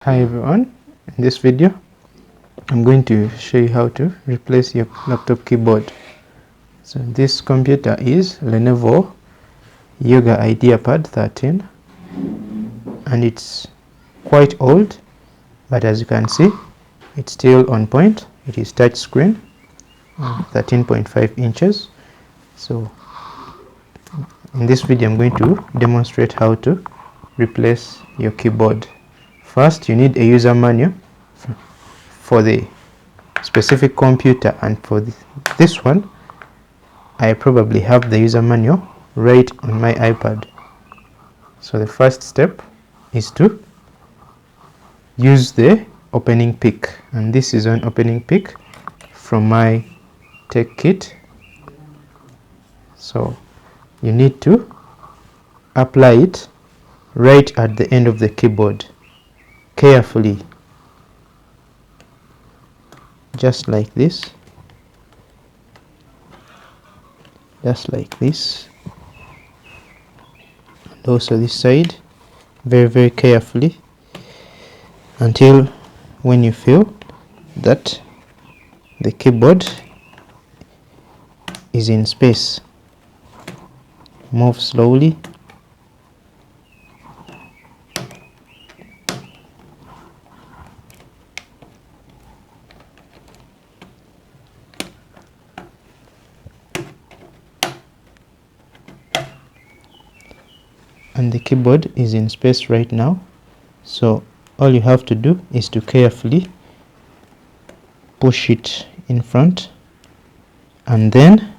Hi everyone, in this video I'm going to show you how to replace your laptop keyboard. So this computer is Lenovo Yoga IdeaPad 13 and it's quite old, but as you can see it's still on point. It is touch screen, 13.5 inches. So in this video I'm going to demonstrate how to replace your keyboard. First, you need a user manual for the specific computer, and for this one I probably have the user manual right on my iPad. So the first step is to use the opening pick, and this is an opening pick from my tech kit. So you need to apply it right at the end of the keyboard carefully, just like this, and also this side, very carefully, until when you feel that the keyboard is in space. Move slowly. And the keyboard is in space right now, so all you have to do is to carefully push it in front and then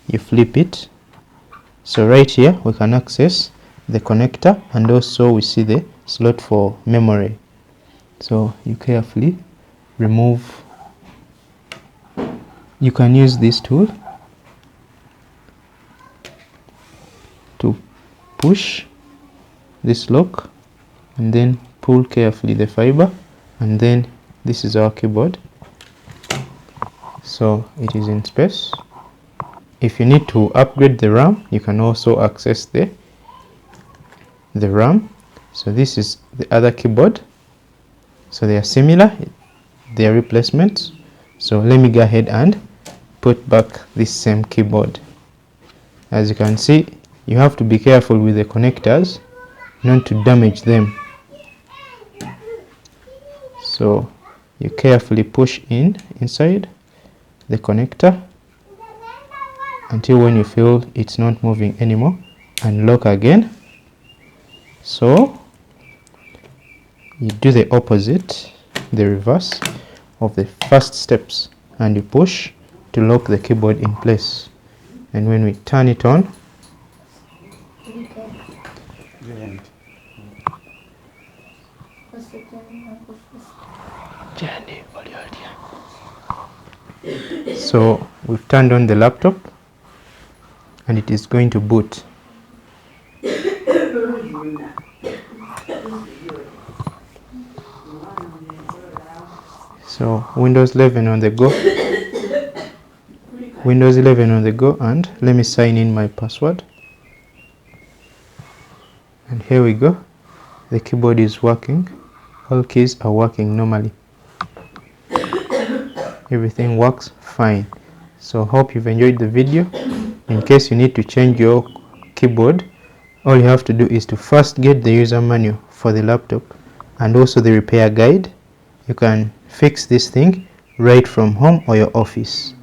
you flip it. So right here we can access the connector, and also we see the slot for memory. So you carefully remove. You can use this tool to push this lock and then pull carefully the fiber, and then this is our keyboard. So it is in space. If you need to upgrade the RAM, you can also access the RAM. So this is the other keyboard, so they are similar, they are replacements. So let me go ahead and put back this same keyboard. As you can see, you have to be careful with the connectors not to damage them. So you carefully push inside the connector until when you feel it's not moving anymore, and lock again. So you do the opposite, the reverse of the first steps, and you push to lock the keyboard in place. And when we turn it on, so we've turned on the laptop and it is going to boot. So Windows 11 on the go. Windows 11 on the go, and let me sign in my password. And here we go. The keyboard is working. All keys are working normally. Everything works fine. So hope you've enjoyed the video. In case you need to change your keyboard, all you have to do is to first get the user manual for the laptop and also the repair guide. You can fix this thing right from home or your office.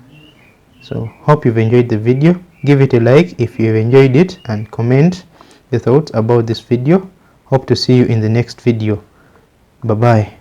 So hope you've enjoyed the video. Give it a like if you've enjoyed it, and comment your thoughts about this video. Hope to see you in the next video. Bye bye.